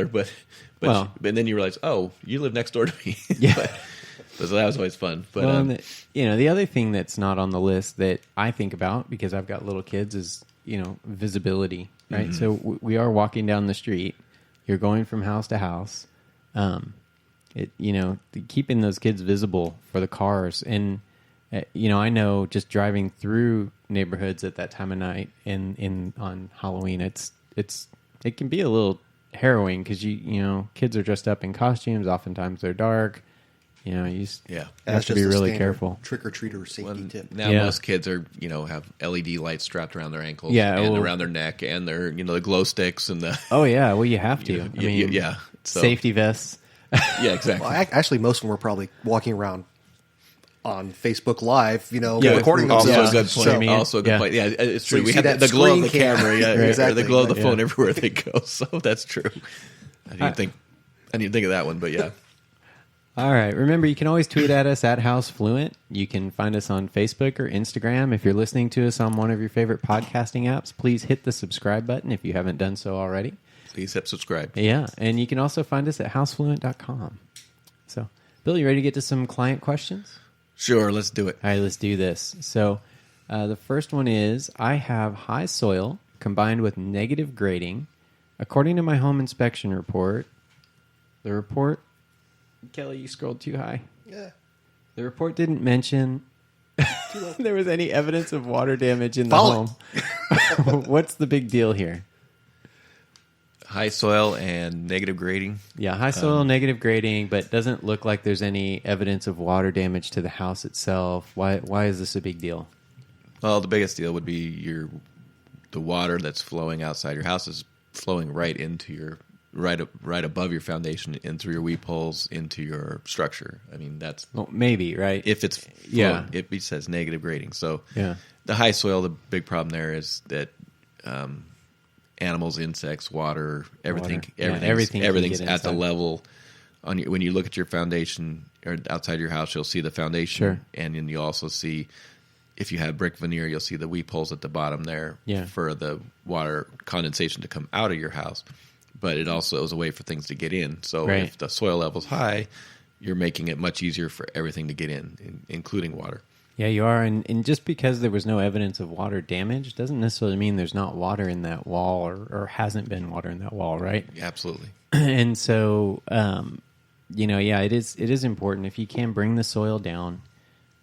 but Well, and then you realize, oh, you live next door to me. Yeah. So that was always fun. But well, the other thing that's not on the list that I think about because I've got little kids is visibility, right? So we are walking down the street. You're going from house to house. Keeping those kids visible for the cars, and I know just driving through neighborhoods at that time of night and on Halloween, it can be a little harrowing because kids are dressed up in costumes. Oftentimes they're dark. You have to be really careful. Trick or treater safety tip. Now most kids are have LED lights strapped around their ankles, and around their neck, and their the glow sticks and the. Oh yeah, well you have to. So, safety vests. Yeah, exactly. Well, actually, most of them were probably walking around on Facebook Live, recording also themselves. a good point. Also a good point. Yeah, it's true. So we have the glow of the camera, exactly. the glow of the phone everywhere they go. So that's true. I didn't think of that one, but yeah. All right. Remember, you can always tweet at us at House Fluent. You can find us on Facebook or Instagram. If you're listening to us on one of your favorite podcasting apps, please hit the subscribe button if you haven't done so already. Please hit subscribe. Yeah, and you can also find us at housefluent.com. So, Bill, you ready to get to some client questions? Sure, let's do it. All right, let's do this. So, the first one is, I have high soil combined with negative grading. According to my home inspection report, Kelly, you scrolled too high. Yeah. The report didn't mention there was any evidence of water damage in the home. What's the big deal here? High soil and negative grading. Yeah, high soil, negative grading, but doesn't look like there's any evidence of water damage to the house itself. Why is this a big deal? Well, the biggest deal would be the water that's flowing outside your house is flowing right into your right above your foundation and through your weep holes into your structure. I mean, that's maybe right if it's if it says negative grading. So the high soil, the big problem there is that animals, insects, water, everything's at the level when you look at your foundation or outside your house, you'll see the foundation, and then you also see. If you have brick veneer, you'll see the weep holes at the bottom there for the water condensation to come out of your house. But it also is a way for things to get in. So if the soil level's high, you're making it much easier for everything to get in, including water. Yeah, you are. And just because there was no evidence of water damage doesn't necessarily mean there's not water in that wall or hasn't been water in that wall, right? Absolutely. And so, it is important. If you can bring the soil down,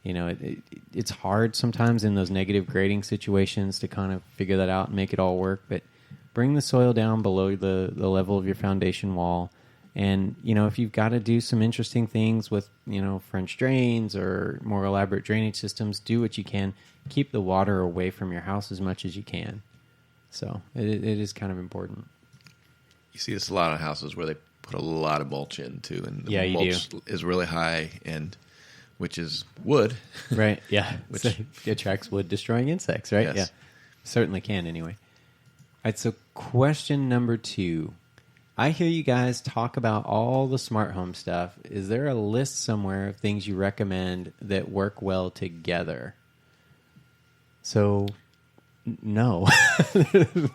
it's hard sometimes in those negative grading situations to kind of figure that out and make it all work, but bring the soil down below the level of your foundation wall. And, if you've got to do some interesting things with, French drains or more elaborate drainage systems, do what you can. Keep the water away from your house as much as you can. So it is kind of important. You see this a lot of houses where they put a lot of mulch in, too. And the you mulch is really high, which is wood. Right, yeah. Which attracts wood-destroying insects, right? Yes. Yeah, certainly can anyway. All right, so question number 2. I hear you guys talk about all the smart home stuff. Is there a list somewhere of things you recommend that work well together? So, no.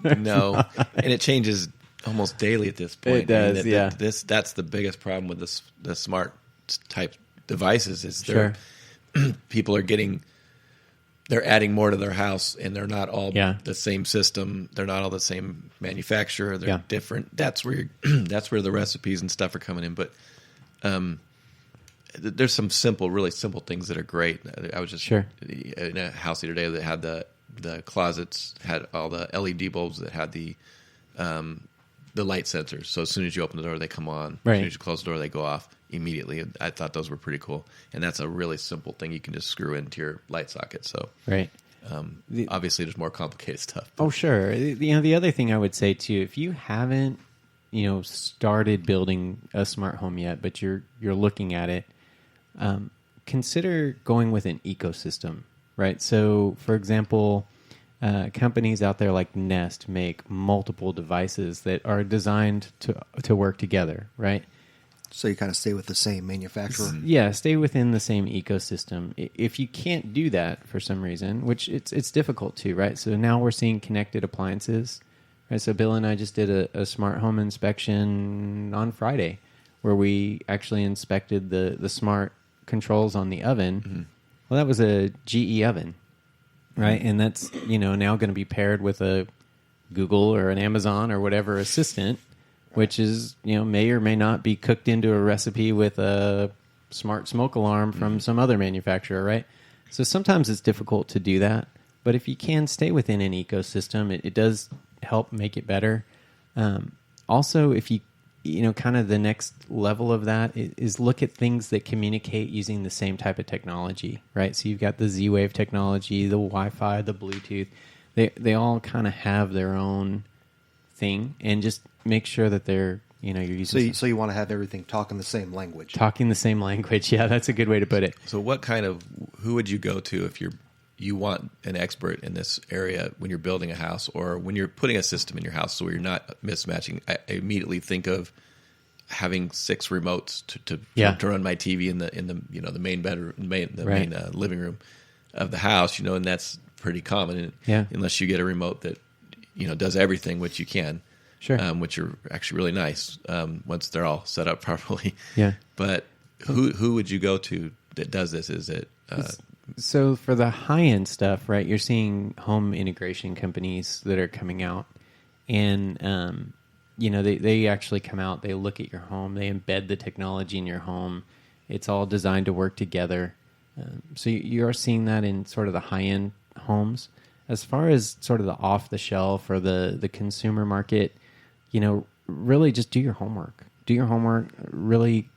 No. And it changes almost daily at this point. It does, That's the biggest problem with the smart type devices is people are they're adding more to their house, and they're not all the same system. They're not all the same manufacturer. They're different. That's where the recipes and stuff are coming in. But there's some really simple things that are great. I was just in a house the other day that had the closets had all the LED bulbs that had the light sensors. So as soon as you open the door, they come on. Right. As soon as you close the door, they go off immediately. I thought those were pretty cool, and that's a really simple thing you can just screw into your light socket. So obviously there's more complicated stuff. Oh sure. The other thing I would say too, if you haven't started building a smart home yet, but you're looking at it, consider going with an ecosystem, right? So for example, companies out there like Nest make multiple devices that are designed to work together, right? So you kind of stay with the same manufacturer. Yeah, stay within the same ecosystem. If you can't do that for some reason, which it's difficult to, right? So now we're seeing connected appliances, Right, so Bill and I just did a smart home inspection on Friday, where we actually inspected the smart controls on the oven. Mm-hmm. Well, that was a GE oven, right? And that's now going to be paired with a Google or an Amazon or whatever assistant, which is may or may not be cooked into a recipe with a smart smoke alarm from some other manufacturer, right? So sometimes it's difficult to do that, but if you can stay within an ecosystem, it does help make it better. Also, if you kind of the next level of that is look at things that communicate using the same type of technology, right? So you've got the Z-Wave technology, the Wi-Fi, the Bluetooth. They all kind of have their own thing, and just make sure that they're you're using. So you want to have everything talking the same language. Talking the same language, yeah, that's a good way to put it. So who would you go to if you want an expert in this area when you're building a house or when you're putting a system in your house so you're not mismatching? I immediately think of having 6 remotes to run my TV in the main bedroom, main living room of the house, and that's pretty common. Unless you get a remote that does everything, which you can, sure, which are actually really nice once they're all set up properly. Yeah. But who would you go to that does this? Is it so for the high-end stuff, right, you're seeing home integration companies that are coming out, and they actually come out, they look at your home, they embed the technology in your home. It's all designed to work together. So you're seeing that in sort of the high-end homes. As far as sort of the off-the-shelf or the consumer market, really just do your homework. Do your homework, really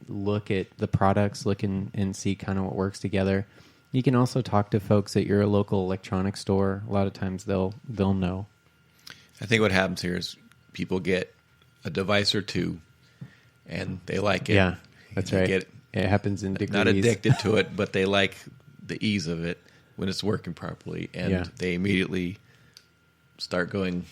look at the products, look and see kind of what works together. You can also talk to folks at your local electronics store. A lot of times they'll know. I think what happens here is people get a device or two, and they like it. Yeah, that's right. It happens in degrees. Not addicted to it, but they like the ease of it when it's working properly, and they immediately start going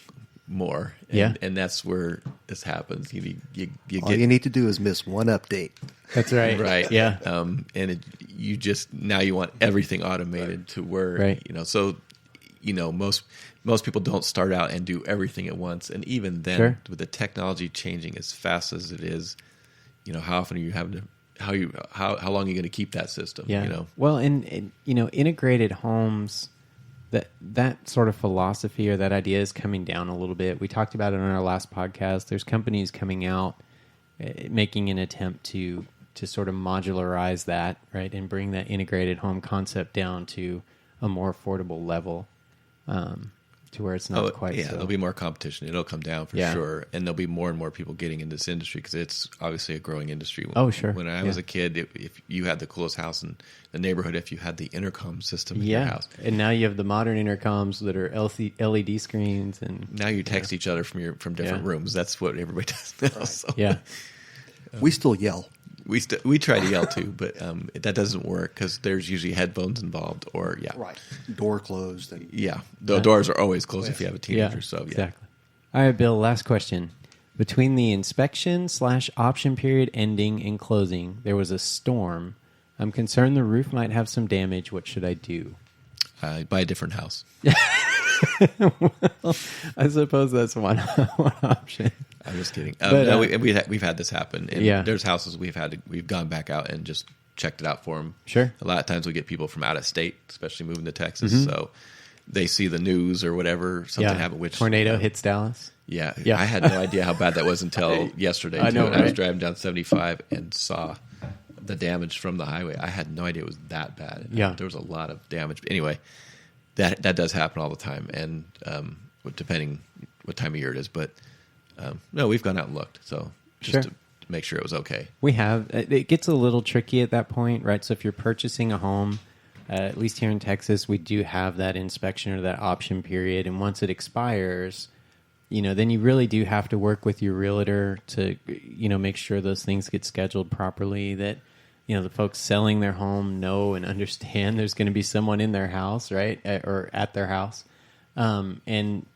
more. And that's where this happens. You you need to do is miss one update. That's right. Right. Yeah. And now you want everything automated to where, right. So, most people don't start out and do everything at once. And even then, with the technology changing as fast as it is, how often are you having to, how long are you going to keep that system? Yeah. Well, and integrated homes, that sort of philosophy or that idea is coming down a little bit. We talked about it on our last podcast. There's companies coming out making an attempt to sort of modularize that, right, and bring that integrated home concept down to a more affordable level, to where it's not quite. Yeah, so. There'll be more competition. It'll come down for sure, and there'll be more and more people getting into this industry because it's obviously a growing industry. Sure. When I was a kid, if you had the coolest house in the neighborhood, if you had the intercom system in your house, and now you have the modern intercoms that are LED screens, and now you text each other from different rooms. That's what everybody does now. Right. So. Yeah, we still yell. We try to yell too, but that doesn't work because there's usually headphones involved, or right, door closed, and the doors are always closed if you have a teenager. So exactly. All right, Bill. Last question: between the inspection/option period ending and closing, there was a storm. I'm concerned the roof might have some damage. What should I do? Buy a different house. Well, I suppose that's one option. I'm just kidding. No, we've had this happen. And there's houses we've gone back out and just checked it out for them. Sure. A lot of times we get people from out of state, especially moving to Texas, so they see the news or whatever, something happened. Which tornado hits Dallas. Yeah. I had no idea how bad that was until yesterday. I know, right? I was driving down 75 and saw the damage from the highway. I had no idea it was that bad. Yeah. There was a lot of damage. But anyway, that does happen all the time, and depending what time of year it is. But no, we've gone out and looked, so just to make sure it was okay. We have. It gets a little tricky at that point, right? So if you're purchasing a home, at least here in Texas, we do have that inspection or that option period, and once it expires, then you really do have to work with your realtor to, make sure those things get scheduled properly, that, the folks selling their home know and understand there's going to be someone in their house, right, or at their house. And,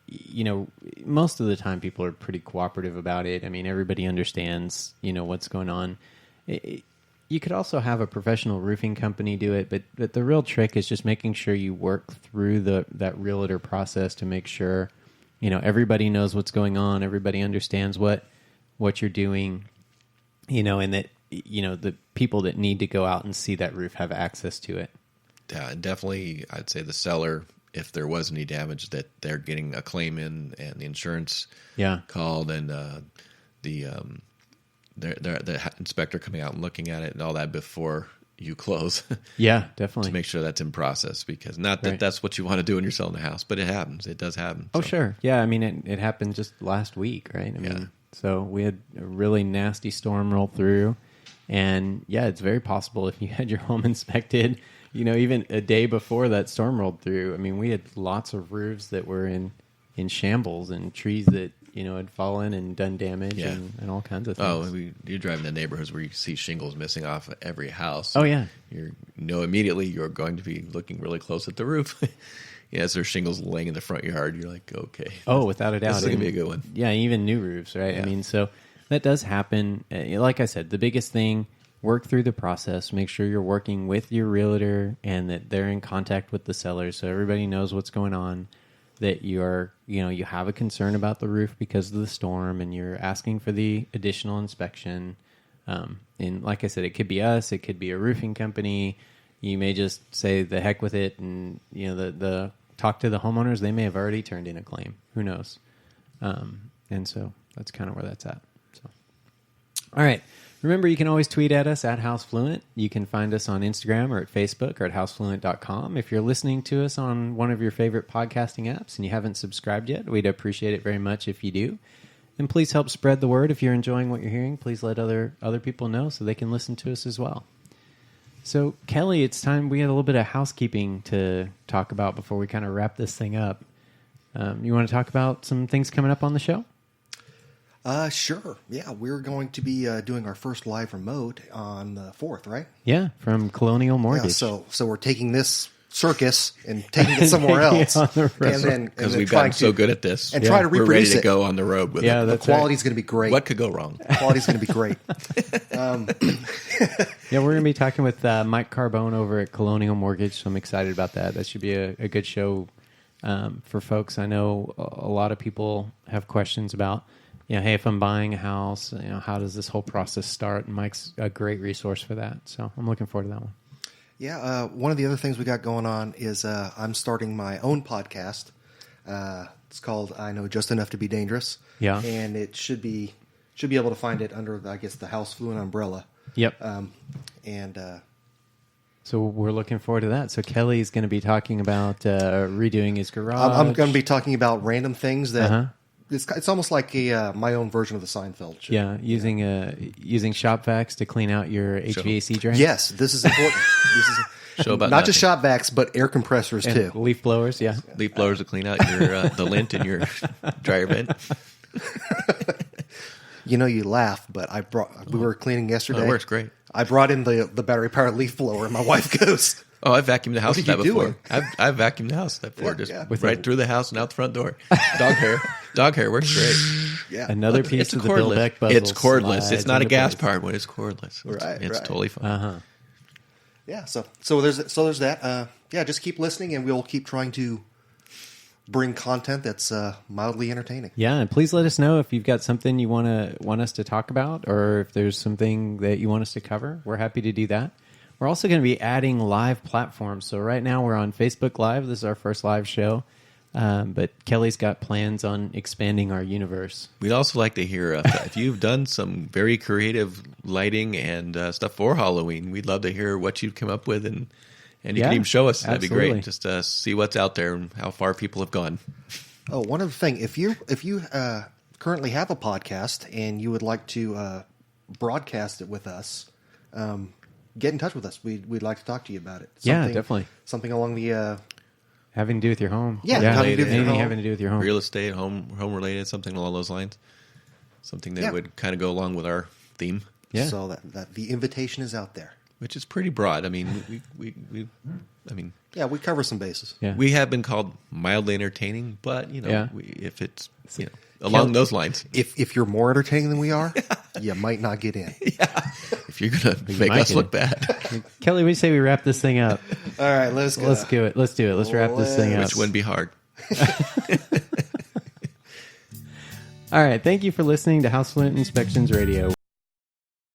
most of the time people are pretty cooperative about it. I mean, everybody understands, what's going on. You could also have a professional roofing company do it, but the real trick is just making sure you work through that realtor process to make sure, everybody knows what's going on. Everybody understands what you're doing, and that, the people that need to go out and see that roof have access to it. Yeah, and definitely, I'd say the seller, if there was any damage, that they're getting a claim in, and the insurance called, and the inspector coming out and looking at it and all that before you close. Yeah, definitely. To make sure that's in process, because not that that's what you want to do when you're selling a house, but it happens. It does happen. Oh, sure. Yeah, I mean, it happened just last week, right? I mean, so we had a really nasty storm roll through, and it's very possible if you had your home inspected, even a day before that storm rolled through. I mean, we had lots of roofs that were in shambles, and trees that had fallen and done damage, and all kinds of things. Oh, you're driving the neighborhoods where you see shingles missing off of every house. Oh, yeah. Immediately you're going to be looking really close at the roof. As there's shingles laying in the front yard, you're like, okay. Oh, without a doubt. This is going to be a good one. Yeah, even new roofs, right? Yeah. I mean, so that does happen. Like I said, the biggest thing, work through the process. Make sure you're working with your realtor and that they're in contact with the seller so everybody knows what's going on, that you have a concern about the roof because of the storm and you're asking for the additional inspection. And like I said, it could be us, it could be a roofing company. You may just say the heck with it, and the talk to the homeowners. They may have already turned in a claim. Who knows? And so that's kind of where that's at. So, all right. Remember, you can always tweet at us at HouseFluent. You can find us on Instagram or at Facebook or at housefluent.com. If you're listening to us on one of your favorite podcasting apps and you haven't subscribed yet, we'd appreciate it very much if you do. And please help spread the word. If you're enjoying what you're hearing, please let other people know so they can listen to us as well. So, Kelly, it's time. We had a little bit of housekeeping to talk about before we kind of wrap this thing up. You want to talk about some things coming up on the show? Sure. Yeah, we're going to be doing our first live remote on the 4th, right? Yeah, from Colonial Mortgage. Yeah, so we're taking this circus and taking it somewhere else. Because we've gotten so good at this. And try to reproduce We're ready to it. go on the road with it. The quality's going to be great. What could go wrong? The quality's going to be great. Yeah, we're going to be talking with Mike Carbone over at Colonial Mortgage, so I'm excited about that. That should be a good show for folks. I know a lot of people have questions about, hey, if I'm buying a house, how does this whole process start? And Mike's a great resource for that, so I'm looking forward to that one. Yeah, one of the other things we got going on is I'm starting my own podcast. It's called I Know Just Enough to Be Dangerous. Yeah, and it should be able to find it under the House Fluent umbrella. Yep. So we're looking forward to that. So Kelly's going to be talking about redoing his garage. I'm going to be talking about random things that it's almost like my own version of the Seinfeld show. Yeah, using shop vacs to clean out your HVAC drain. Yes, this is important. This is show about not just shop vacs, but air compressors and too. Leaf blowers, yeah. Leaf blowers to clean out your the lint in your dryer vent. You laugh, but we were cleaning yesterday. Oh, it works great. I brought in the battery powered leaf blower, and my wife goes, "Oh, I vacuumed the house with that before. doing? I've vacuumed the house with that before, right through the house and out the front door. Dog hair works great. Yeah, another piece of the Bill Beck puzzle. It's cordless. It's not a gas powered one. It's cordless. It's totally fine. Yeah. So there's that. Just keep listening, and we'll keep trying to bring content that's mildly entertaining. Yeah, and please let us know if you've got something you want us to talk about, or if there's something that you want us to cover. We're happy to do that. We're also going to be adding live platforms. So right now we're on Facebook Live. This is our first live show, but Kelly's got plans on expanding our universe. We'd also like to hear if you've done some very creative lighting and stuff for Halloween. We'd love to hear what you've come up with, and you can even show us. That'd be great. Just to see what's out there and how far people have gone. Oh, one other thing. If you currently have a podcast and you would like to broadcast it with us, get in touch with us. We'd like to talk to you about it. Definitely. Something along the having to do with your home. Having to do with your home. Real estate, home related, something along those lines. Something that would kind of go along with our theme. Yeah. So that the invitation is out there. Which is pretty broad. I mean, we cover some bases. Yeah. We have been called mildly entertaining, but if it's along those lines, if you're more entertaining than we are, you might not get in. Yeah. If you're gonna make us look bad, Kelly, we say we wrap this thing up. All right, let's go. Let's do it. Let's wrap this thing up. Which wouldn't be hard. All right. Thank you for listening to House Fluent Inspections Radio.